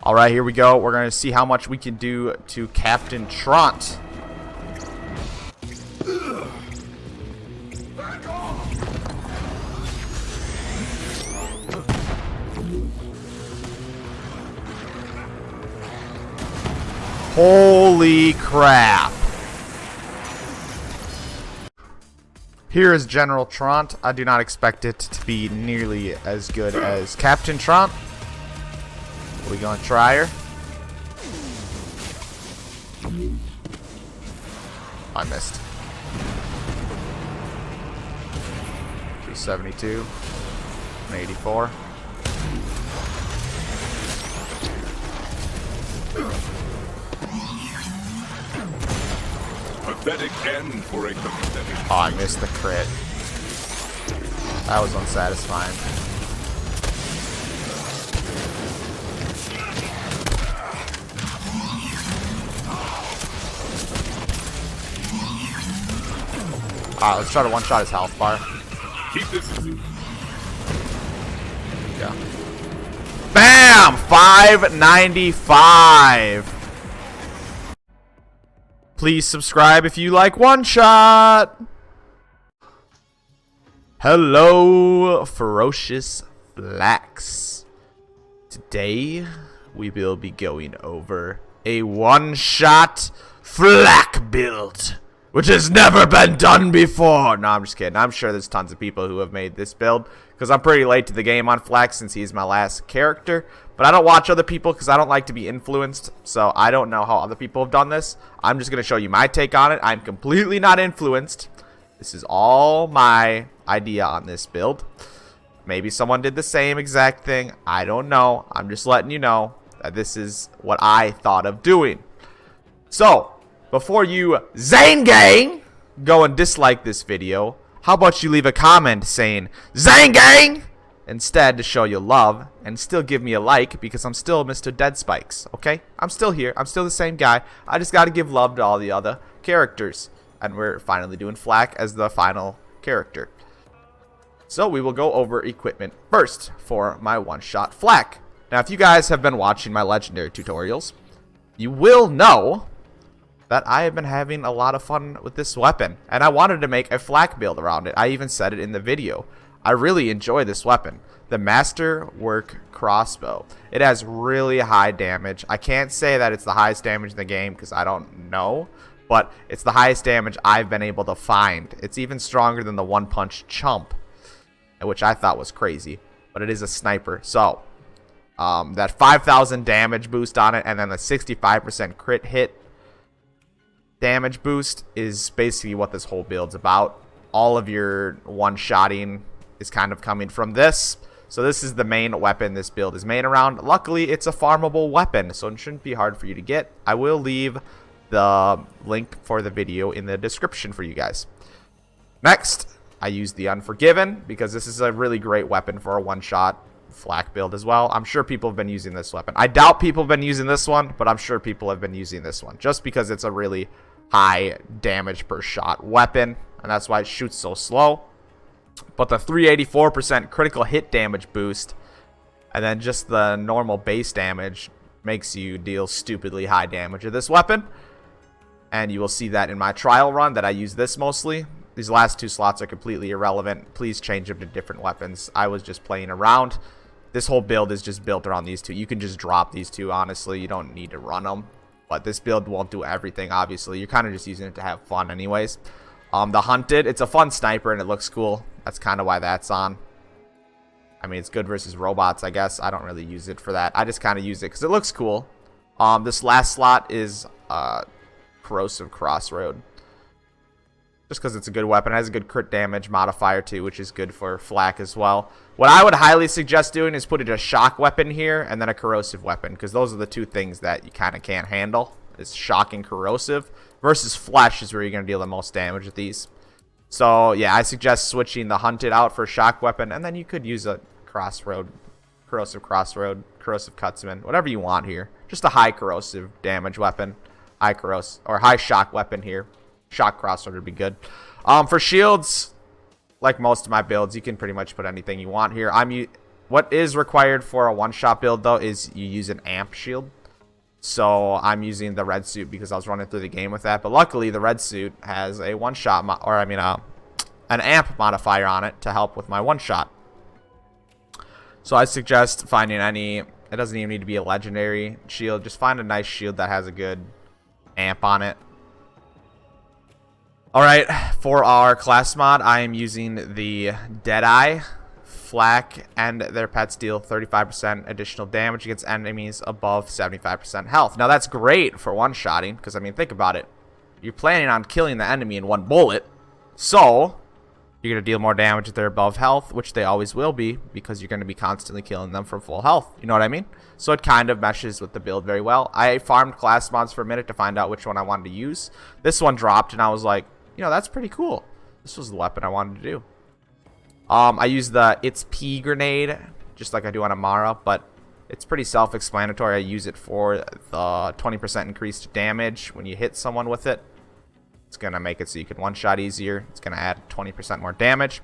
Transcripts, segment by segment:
Alright, here we go. We're going to see how much we can do to Captain Trant. Holy crap. Here is General Trant. I do not expect it to be nearly as good as Captain Trant. We gonna try her? I missed. 272. 84. Pathetic end for a pathetic. Oh, I missed the crit. That was unsatisfying. Alright, let's try to one-shot his health bar. Keep this. Yeah. Bam! 595. Please subscribe if you like one shot. Hello, ferocious Flaks. Today we will be going over a one-shot Flak build, which has never been done before. No, I'm just kidding. I'm sure there's tons of people who have made this build because I'm pretty late to the game on Flak since he's my last character. But I don't watch other people because I don't like to be influenced. So I don't know how other people have done this. I'm just going to show you my take on it. I'm completely not influenced. This is all my idea on this build. Maybe someone did the same exact thing. I don't know. I'm just letting you know that this is what I thought of doing. So, before you Zane Gang go and dislike this video, how about you leave a comment saying Zane Gang instead to show you love and still give me a like because I'm still Mr. Dead Spikes, okay? I'm still here. I'm still the same guy. I just got to give love to all the other characters. And we're finally doing Flak as the final character. So we will go over equipment first for my one-shot Flak. Now, if you guys have been watching my legendary tutorials, you will know that I have been having a lot of fun with this weapon, and I wanted to make a Flak build around it. I even said it in the video. I really enjoy this weapon, the Masterwork Crossbow. It has really high damage. I can't say that it's the highest damage in the game because I don't know, but it's the highest damage I've been able to find. It's even stronger than the one-punch chump, which I thought was crazy, but it is a sniper. So, that 5,000 damage boost on it and then the 65% crit hit damage boost is basically what this whole build's about. All of your one-shotting is kind of coming from this. So this is the main weapon this build is made around. Luckily, it's a farmable weapon, so it shouldn't be hard for you to get. I will leave the link for the video in the description for you guys. Next, I use the Unforgiven because this is a really great weapon for a one-shot Flak build as well. I'm sure people have been using this weapon. I doubt people have been using this one, but I'm sure people have been using this one just because it's a really high damage per shot weapon, and that's why it shoots so slow. But the 384% critical hit damage boost and then just the normal base damage makes you deal stupidly high damage with this weapon, and you will see that in my trial run that I use this mostly. These last two slots are completely irrelevant. Please change them to different weapons. I was just playing around. This whole build is just built around these two. You can just drop these two, honestly. You don't need to run them. But this build won't do everything, obviously. You're kind of just using it to have fun anyways. The Hunted, it's a fun sniper and it looks cool. That's kind of why that's on. I mean, it's good versus robots, I guess. I don't really use it for that. I just kind of use it because it looks cool. This last slot is Corrosive Crossroad. Just because it's a good weapon. It has a good crit damage modifier too, which is good for Flak as well. What I would highly suggest doing is putting a shock weapon here and then a corrosive weapon, because those are the two things that you kind of can't handle. It's shock and corrosive. Versus flesh is where you're going to deal the most damage with these. So yeah, I suggest switching the Hunted out for a shock weapon, and then you could use a corrosive cutsman, whatever you want here. Just a high corrosive damage weapon, high shock weapon here. Shock crossroad would be good. For shields, like most of my builds, you can pretty much put anything you want here. What is required for a one-shot build, though, is you use an amp shield. So I'm using the red suit because I was running through the game with that. But luckily, the red suit has a one-shot, an amp modifier on it to help with my one-shot. So I suggest finding any, it doesn't even need to be a legendary shield. Just find a nice shield that has a good amp on it. Alright, for our class mod, I am using the Deadeye. Flak and their pets deal 35% additional damage against enemies above 75% health. Now that's great for one-shotting, because I mean, think about it. You're planning on killing the enemy in one bullet, so you're going to deal more damage if they're above health, which they always will be, because you're going to be constantly killing them from full health. You know what I mean? So it kind of meshes with the build very well. I farmed class mods for a minute to find out which one I wanted to use. This one dropped, and I was like, you know, that's pretty cool. This was the weapon I wanted to do. I use the It's P grenade, just like I do on Amara, but it's pretty self-explanatory. I use it for the 20% increased damage when you hit someone with it. It's going to make it so you can one-shot easier. It's going to add 20% more damage.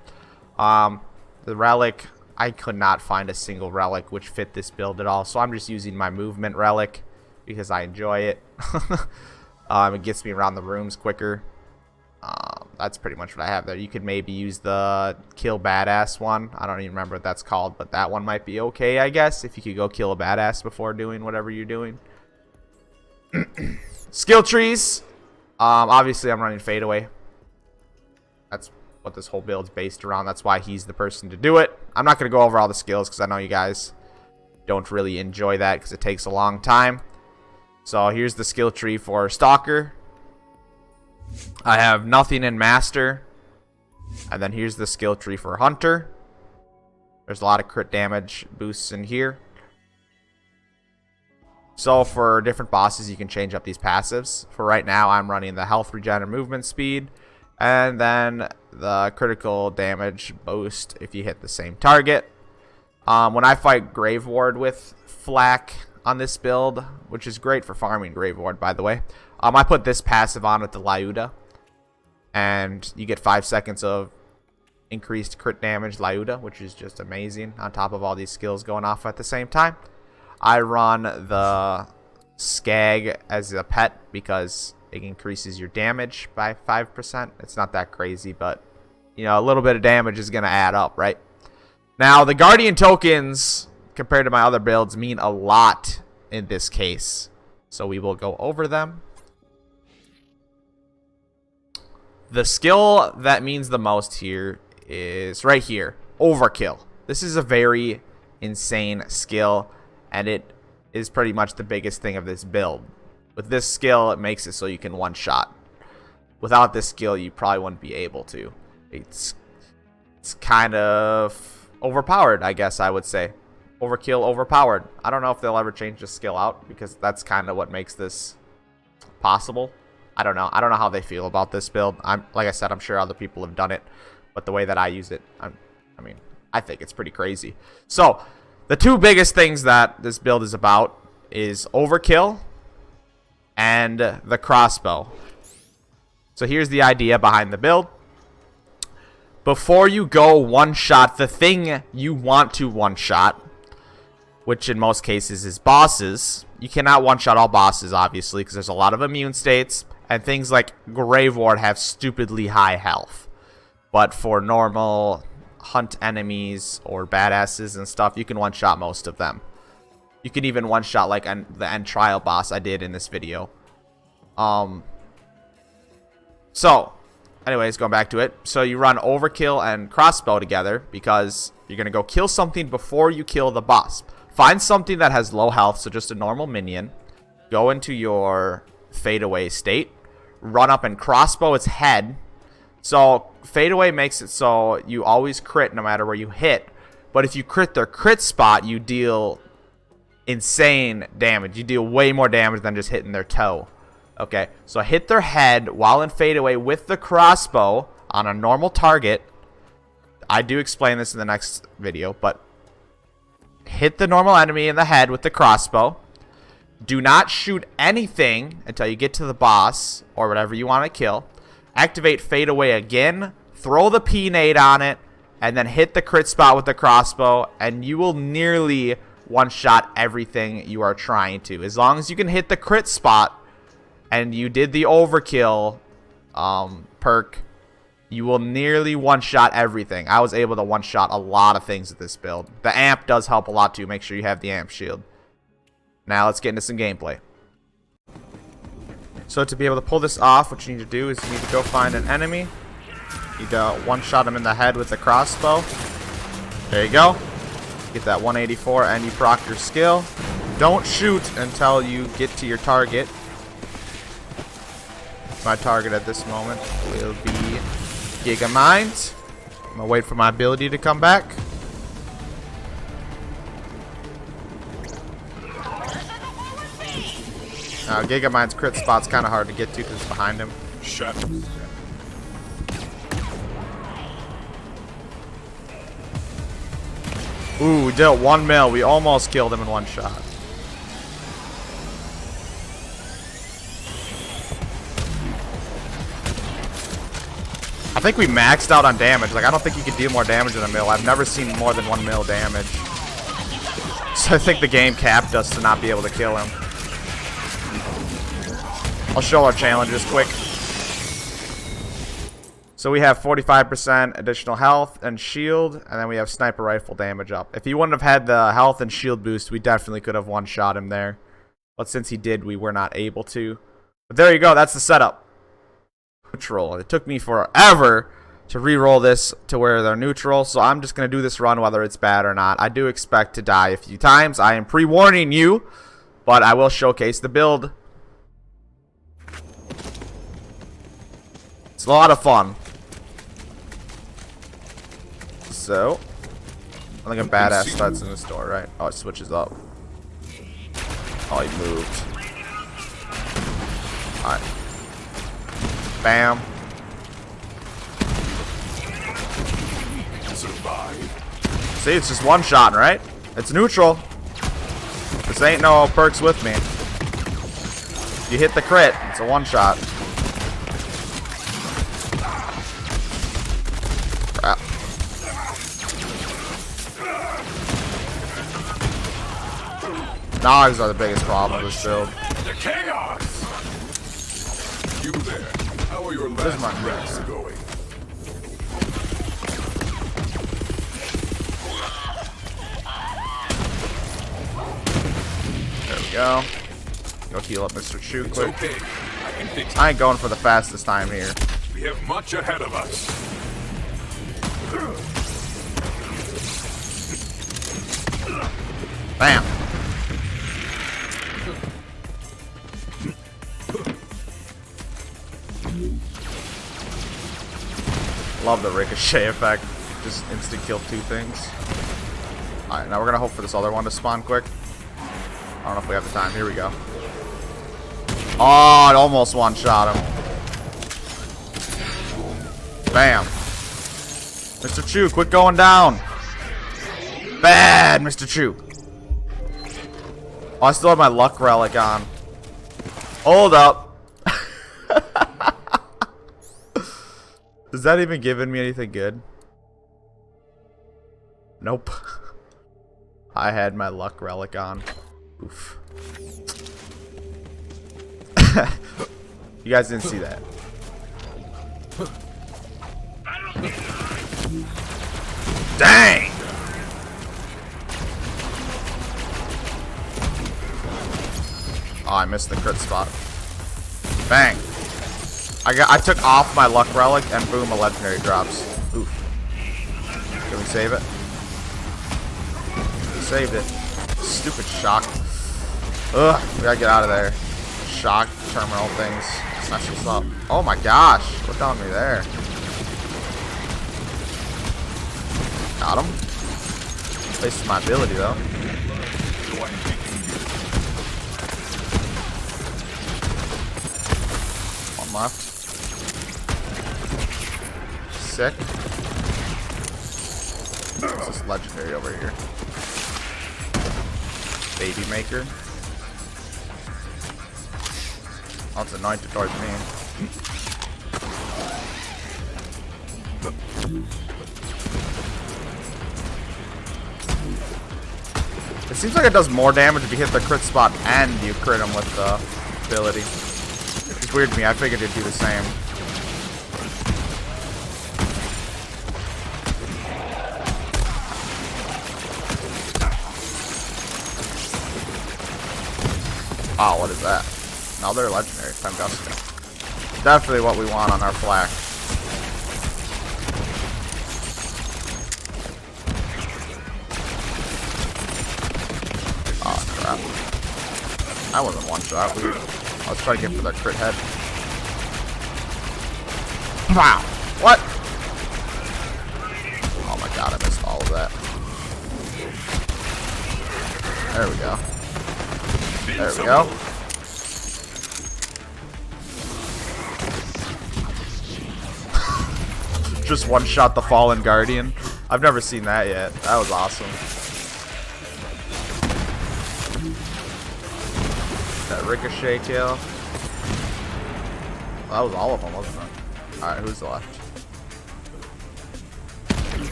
The relic, I could not find a single relic which fit this build at all, so I'm just using my movement relic because I enjoy it. It gets me around the rooms quicker. That's pretty much what I have there. You could maybe use the kill badass one. I don't even remember what that's called, but that one might be okay, I guess, if you could go kill a badass before doing whatever you're doing. Skill trees. Obviously, I'm running fadeaway. That's what this whole build's based around. That's why he's the person to do it. I'm not going to go over all the skills because I know you guys don't really enjoy that because it takes a long time. So here's the skill tree for Stalker. I have nothing in Master. And then here's the skill tree for Hunter. There's a lot of crit damage boosts in here. So for different bosses, you can change up these passives. For right now, I'm running the health regen and movement speed. And then the critical damage boost if you hit the same target. When I fight Grave Ward with Flak on this build, which is great for farming Grave Ward, by the way, I put this passive on with the Lyuda, and you get 5 seconds of increased crit damage Lyuda, which is just amazing, on top of all these skills going off at the same time. I run the Skag as a pet because it increases your damage by 5%. It's not that crazy, but you know, a little bit of damage is going to add up, right? Now, the Guardian tokens, compared to my other builds, mean a lot in this case, so we will go over them. The skill that means the most here is right here, Overkill. This is a very insane skill, and it is pretty much the biggest thing of this build. With this skill, it makes it so you can one-shot. Without this skill, you probably wouldn't be able to. It's kind of overpowered, I guess I would say. Overkill, overpowered. I don't know if they'll ever change the skill out, because that's kind of what makes this possible. I don't know. I don't know how they feel about this build. Like I said, I'm sure other people have done it, but the way that I use it, I think it's pretty crazy. So, the two biggest things that this build is about is Overkill and the Crossbow. So here's the idea behind the build. Before you go one-shot the thing you want to one-shot, which in most cases is bosses, you cannot one-shot all bosses, obviously, because there's a lot of immune states, and things like Grave Ward have stupidly high health. But for normal hunt enemies or badasses and stuff, you can one-shot most of them. You can even one-shot like the end trial boss I did in this video. So, anyways, going back to it. So you run Overkill and Crossbow together because you're going to go kill something before you kill the boss. Find something that has low health, so just a normal minion. Go into your fadeaway state. Run up and crossbow its head. So fadeaway makes it so you always crit no matter where you hit. But if you crit their crit spot, you deal insane damage. You deal way more damage than just hitting their toe. Okay, so hit their head while in fadeaway with the crossbow on a normal target. I do explain this in the next video, but hit the normal enemy in the head with the crossbow. Do not shoot anything until you get to the boss or whatever you want to kill. Activate fadeaway again. Throw the P-nade on it. and then hit the crit spot with the crossbow, and you will nearly one-shot everything you are trying to. As long as you can hit the crit spot and you did the overkill perk, you will nearly one-shot everything. I was able to one-shot a lot of things with this build. The amp does help a lot too. Make sure you have the amp shield. Now let's get into some gameplay. So to be able to pull this off, what you need to do is you need to go find an enemy. You need to one-shot him in the head with the crossbow. There you go. Get that 184 and you proc your skill. Don't shoot until you get to your target. My target at this moment will be Gigamind. I'm gonna wait for my ability to come back. Now Gigamind's crit spot's kind of hard to get to because it's behind him. Shut. Ooh, we dealt 1 mil. We almost killed him in one shot. I think we maxed out on damage. Like, I don't think you can do more damage than a mil. I've never seen more than 1 mil damage. So I think the game capped us to not be able to kill him. I'll show our challenges quick. So we have 45% additional health and shield, and then we have sniper rifle damage up. If he wouldn't have had the health and shield boost, we definitely could have one-shot him there. But since he did, we were not able to. But there you go. That's the setup. Neutral. It took me forever to re-roll this to where they're neutral, so I'm just going to do this run whether it's bad or not. I do expect to die a few times. I am pre-warning you, but I will showcase the build. It's a lot of fun. So, I think a badass starts in this door, right? Oh, it switches up. Oh, he moved. Alright. Bam. See, it's just one shot, right? It's neutral. This ain't no perks with me. You hit the crit, it's a one shot. Crap. Nogs are the biggest problem with this build. The chaos. You there? How are your last breaths going? There we go. Go heal up Mr. Chu It's quick. okay. I can fix it. I ain't going for the fastest time here. We have much ahead of us. Bam. Love the ricochet effect. Just instant kill 2 things. Alright, now we're gonna hope for this other one to spawn quick. I don't know if we have the time. Here we go. Oh, it almost one-shot him. Bam. Mr. Chu, quit going down. Bad, Mr. Chu. Oh, I still have my luck relic on. Hold up. Is that even giving me anything good? Nope. I had my luck relic on. Oof. You guys didn't see that. Dang! Oh, I missed the crit spot. Bang! I took off my luck relic and boom, a legendary drops. Oof. Can we save it? We saved it. Stupid shock. Ugh, we gotta get out of there. Shock terminal things. Mess us up. Oh my gosh, look on me there. Got him. Wasted my ability though. One left. Sick. What's this legendary over here? Baby maker. Oh, it's anointed towards me. It seems like it does more damage if you hit the crit spot and you crit him with the ability. It's weird to me. I figured it'd do the same. Oh, what is that? No, they're legendary. Tunguska. Definitely what we want on our Flak. Oh, crap. That wasn't one shot. Weird. Let's try to get for that crit head. Wow. What? Oh my god, I missed all of that. There we go. There we go. Just one shot the Fallen Guardian. I've never seen that yet. That was awesome. That ricochet kill. Well, that was all of them, wasn't it? Alright, who's left?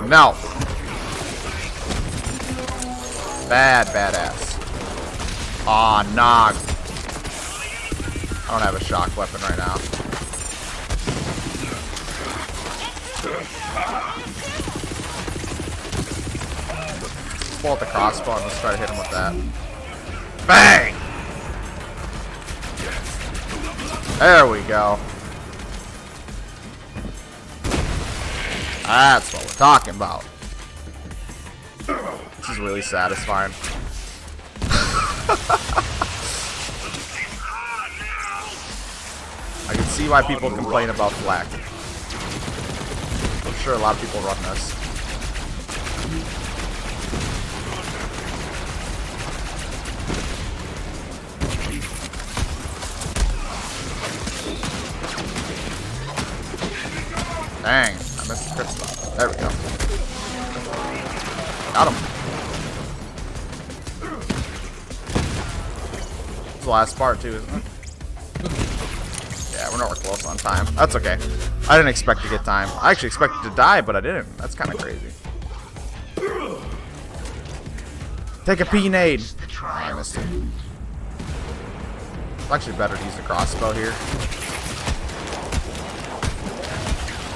No. Badass. Aw, nog. I don't have a shock weapon right now. Pull out the crossbow and let's try to hit him with that. Bang! There we go. That's what we're talking about. This is really satisfying. I can see why people complain about Flak. I'm sure a lot of people run this. Dang, I missed the crit spot. There we go. Got him. It's the last part too, isn't it? Yeah, we're nowhere close on time. That's okay. I didn't expect to get time. I actually expected to die, but I didn't. That's kind of crazy. Take a P-nade. Oh, I missed it. It's actually better to use the crossbow here.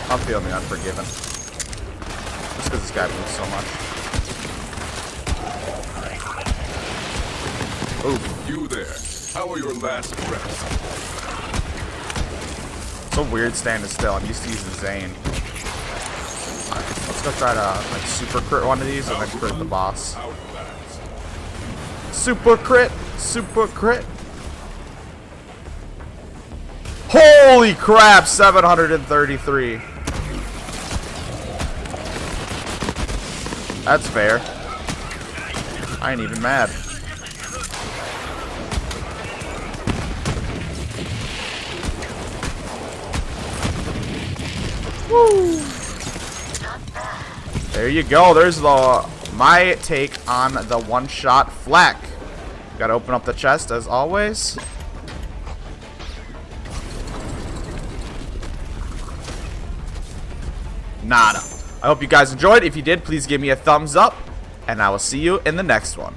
I'm feeling the Unforgiven. Just because this guy moves so much. Ooh. You there. How are your last breaths? It's so weird standing still. I'm used to using Zane. Right, let's go try to like super crit one of these and then crit the boss. Super crit! Super crit! Holy crap! 733. That's fair. I ain't even mad. Woo! There you go. There's my take on the one-shot Flak. Gotta open up the chest as always. Nada. I hope you guys enjoyed. If you did, please give me a thumbs up, and I will see you in the next one.